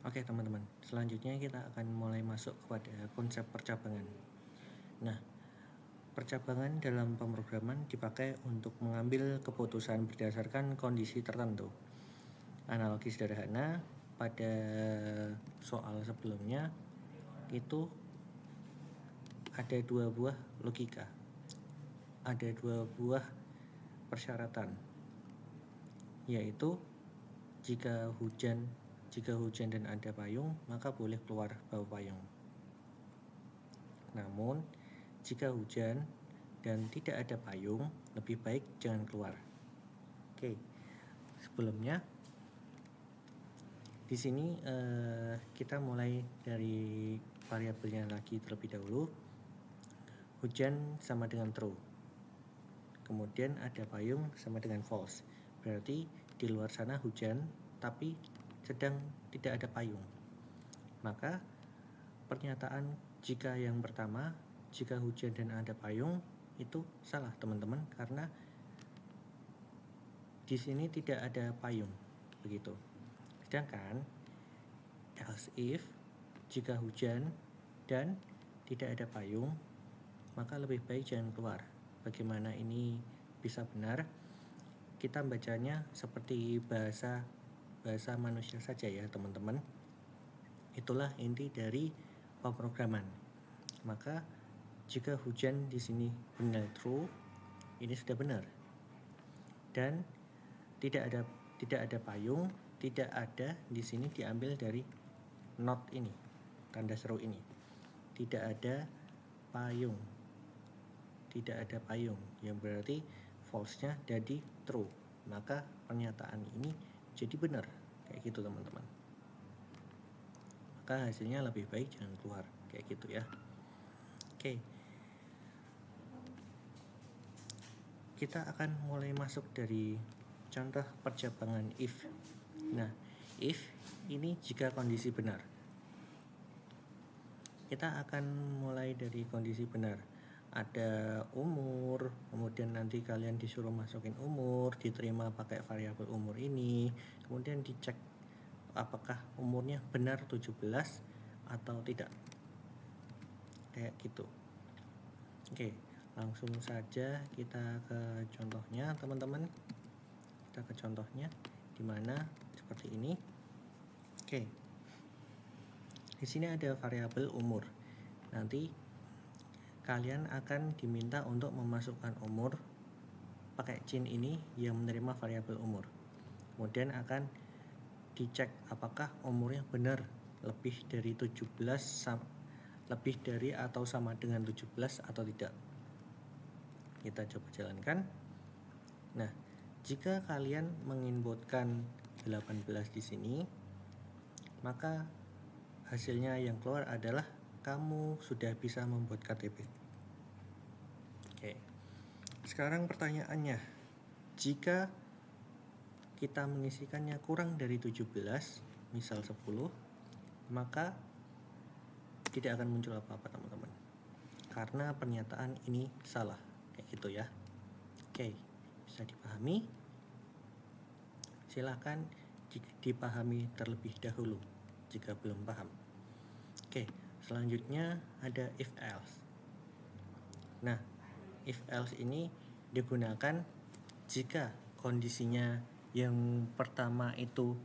Oke teman-teman, selanjutnya kita akan mulai masuk kepada konsep percabangan. Nah, percabangan dalam pemrograman dipakai untuk mengambil keputusan berdasarkan kondisi tertentu. Analogi sederhana pada soal sebelumnya itu ada dua buah logika, ada dua buah persyaratan, yaitu jika hujan dan ada payung, maka boleh keluar bawa payung. Namun, jika hujan dan tidak ada payung, lebih baik jangan keluar. Oke, sebelumnya di sini kita mulai dari variabelnya lagi terlebih dahulu. Hujan sama dengan true. Kemudian ada payung sama dengan false. Berarti di luar sana hujan, tapi sedang tidak ada payung. Maka pernyataan jika yang pertama, jika hujan dan ada payung, itu salah teman-teman, karena di sini tidak ada payung, begitu. Sedangkan else if, jika hujan dan tidak ada payung, maka lebih baik jangan keluar. Bagaimana ini bisa benar? Kita bacanya seperti bahasa manusia saja ya teman-teman. Itulah inti dari pemrograman. Maka jika hujan di sini benar true, ini sudah benar. Dan tidak ada payung, tidak ada di sini diambil dari not ini, tanda seru ini. Tidak ada payung. Tidak ada payung, yang berarti false-nya jadi true. Maka pernyataan ini jadi benar, kayak gitu teman-teman. Maka hasilnya lebih baik jangan keluar, kayak gitu ya. Oke, kita akan mulai masuk dari contoh percabangan if. Nah, if ini jika kondisi benar. Kita akan mulai dari kondisi benar. Ada umur, kemudian nanti kalian disuruh masukin umur, diterima pakai variabel umur ini, kemudian dicek apakah umurnya benar 17 atau tidak, kayak gitu. Oke, langsung saja kita ke contohnya teman-teman. Kita ke contohnya dimana seperti ini. Oke, di sini ada variabel umur. Nanti kalian akan diminta untuk memasukkan umur pakai chain ini yang menerima variabel umur. Kemudian akan dicek apakah umurnya benar lebih dari 17, lebih dari atau sama dengan 17 atau tidak. Kita coba jalankan. Nah, jika kalian menginputkan 18 di sini, maka hasilnya yang keluar adalah kamu sudah bisa membuat KTP. Oke. Sekarang pertanyaannya, jika kita mengisikannya kurang dari 17, misal 10, maka tidak akan muncul apa-apa teman-teman. Karena pernyataan ini salah, kayak gitu ya. Oke, bisa dipahami? Silakan dipahami terlebih dahulu jika belum paham. Oke, selanjutnya ada if else. Nah, if else ini digunakan jika kondisinya yang pertama itu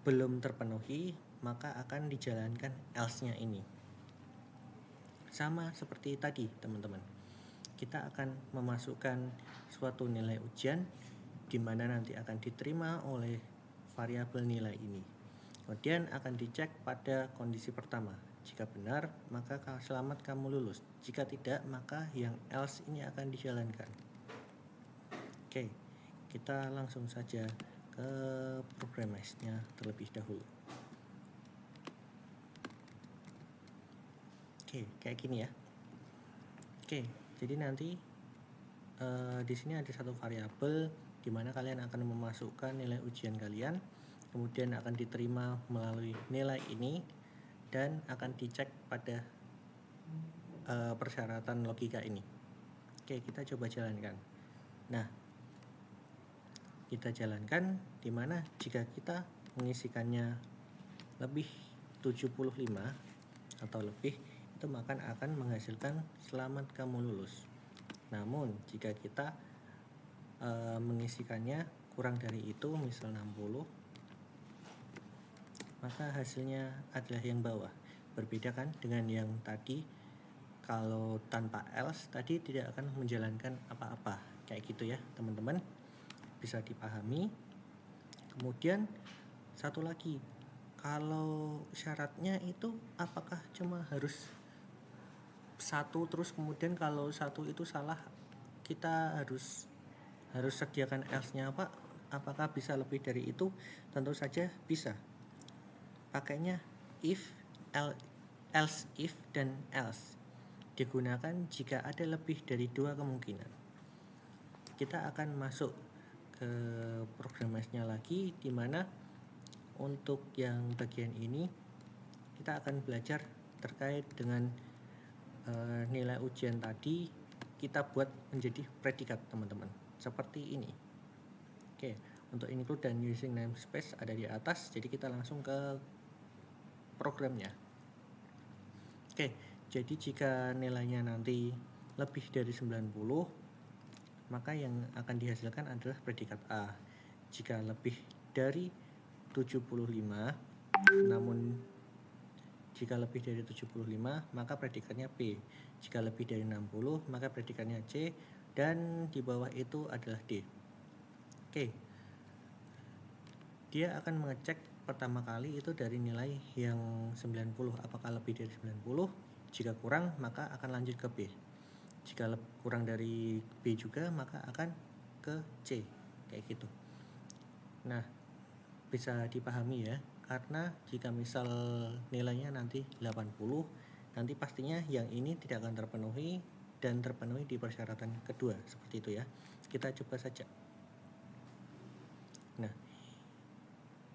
belum terpenuhi, maka akan dijalankan else-nya ini. Sama seperti tadi teman-teman, kita akan memasukkan suatu nilai ujian di mana nanti akan diterima oleh variabel nilai ini. Kemudian akan dicek pada kondisi pertama. Jika benar, maka selamat kamu lulus. Jika tidak, maka yang else ini akan dijalankan. Oke, kita langsung saja ke programmers-nya terlebih dahulu. Oke, kayak gini ya. Oke, jadi nanti di sini ada satu variabel di mana kalian akan memasukkan nilai ujian kalian, kemudian akan diterima melalui nilai ini dan akan dicek pada persyaratan logika ini. Oke, kita coba jalankan. Nah, kita jalankan di mana jika kita mengisikannya lebih 75 atau lebih, itu akan menghasilkan selamat kamu lulus. Namun jika kita mengisikannya kurang dari itu, misal 60, maka hasilnya adalah yang bawah. Berbeda kan dengan yang tadi, kalau tanpa else tadi tidak akan menjalankan apa-apa. Kayak gitu ya teman-teman, bisa dipahami. Kemudian satu lagi, kalau syaratnya itu apakah cuma harus satu, terus kemudian kalau satu itu salah kita harus sediakan else-nya apa? Apakah bisa lebih dari itu? Tentu saja bisa. Pakainya if, else if, dan else. Digunakan jika ada lebih dari 2 kemungkinan. Kita akan masuk ke program S-nya lagi, di mana untuk yang bagian ini kita akan belajar terkait dengan nilai ujian tadi, kita buat menjadi predikat teman-teman, seperti ini. Oke, untuk include dan using namespace ada di atas, jadi kita langsung ke programnya. Oke, jadi jika nilainya nanti lebih dari 90, maka yang akan dihasilkan adalah predikat A. Jika lebih dari 75, namun jika lebih dari 75, maka predikatnya B. Jika lebih dari 60, maka predikatnya C, dan di bawah itu adalah D. Oke. Dia akan mengecek pertama kali itu dari nilai yang 90, apakah lebih dari 90. Jika kurang, maka akan lanjut ke B. Jika kurang dari B juga, maka akan ke C. Kayak gitu. Nah, bisa dipahami ya, karena jika misal nilainya nanti 80, nanti pastinya yang ini tidak akan terpenuhi dan terpenuhi di persyaratan kedua, seperti itu ya. Kita coba saja. Nah,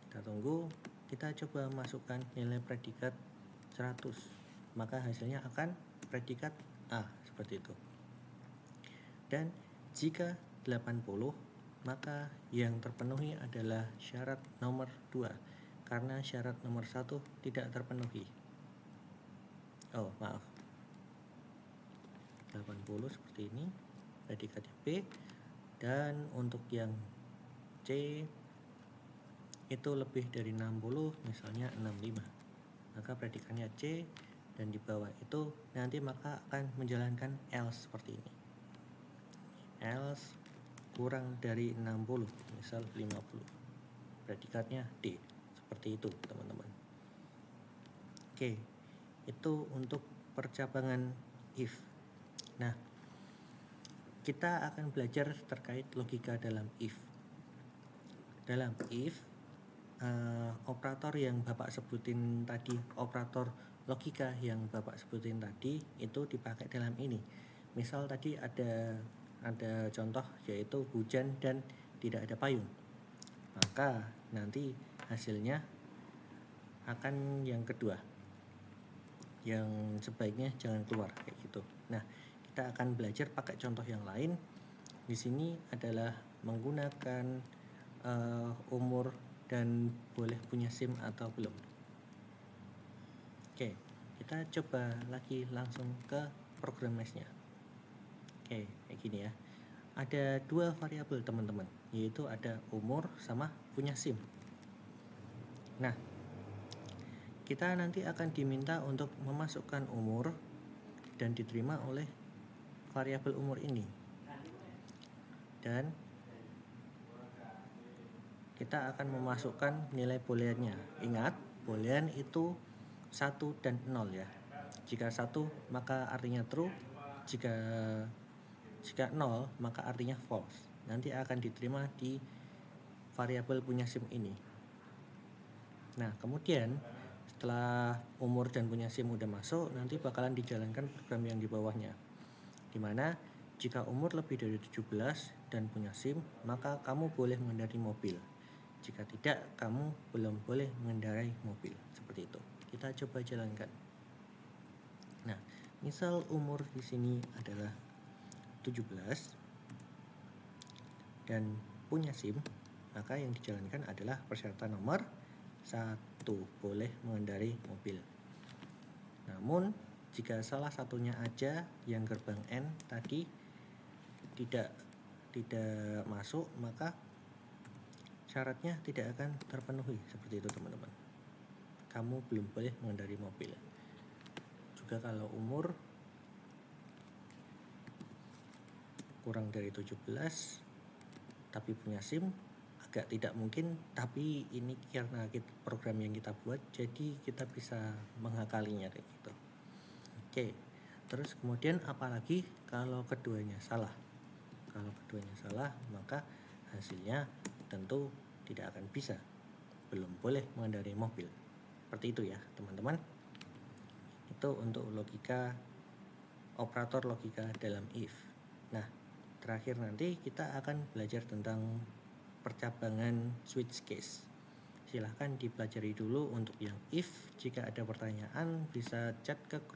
kita tunggu, kita coba masukkan nilai predikat 100, maka hasilnya akan predikat A, seperti itu. Dan jika 80, maka yang terpenuhi adalah syarat nomor 2, karena syarat nomor 1 tidak terpenuhi. Oh, maaf. 80 seperti ini, predikatnya B. Dan untuk yang C itu lebih dari 60, misalnya 65, maka predikatnya C. Dan di bawah itu nanti maka akan menjalankan else seperti ini. Else kurang dari 60, misal 50, predikatnya D. Seperti itu teman-teman. Oke, itu untuk percabangan if. Nah, kita akan belajar terkait logika dalam if. Dalam if, operator yang Bapak sebutin tadi, operator logika yang Bapak sebutin tadi itu dipakai dalam ini. Misal tadi ada contoh, yaitu hujan dan tidak ada payung, maka nanti hasilnya akan yang kedua, yang sebaiknya jangan keluar, kayak gitu. Nah, kita akan belajar pakai contoh yang lain. Di sini adalah menggunakan umur dan boleh punya SIM atau belum. Oke, kita coba lagi langsung ke program mesh-nya. Oke, kayak gini ya. Ada 2 variabel teman-teman, yaitu ada umur sama punya SIM. Nah, kita nanti akan diminta untuk memasukkan umur dan diterima oleh variabel umur ini. Dan kita akan memasukkan nilai booleannya. Ingat, boolean itu 1 dan 0 ya. Jika 1 maka artinya true, jika 0 maka artinya false. Nanti akan diterima di variabel punya SIM ini. Nah, kemudian setelah umur dan punya SIM udah masuk, nanti bakalan dijalankan program yang di bawahnya, dimana jika umur lebih dari 17 dan punya SIM, maka kamu boleh mengendarai mobil. Jika tidak, kamu belum boleh mengendarai mobil. Seperti itu. Kita coba jalankan. Nah, misal umur di sini adalah 17 dan punya SIM, maka yang dijalankan adalah persyaratan nomor 1. satu boleh mengendarai mobil. Namun jika salah satunya aja yang gerbang N tadi tidak masuk, maka syaratnya tidak akan terpenuhi. Seperti itu teman-teman. Kamu belum boleh mengendarai mobil. Juga kalau umur kurang dari 17 tapi punya SIM, agak tidak mungkin, tapi ini karena program yang kita buat, jadi kita bisa mengakalinya kayak gitu. Oke, terus kemudian apalagi kalau keduanya salah? Kalau keduanya salah, maka hasilnya tentu tidak akan bisa, belum boleh mengendarai mobil. Seperti itu ya teman-teman. Itu untuk logika, operator logika dalam if. Nah, terakhir nanti kita akan belajar tentang percabangan switch case. Silahkan dipelajari dulu untuk yang if. Jika ada pertanyaan bisa chat ke grup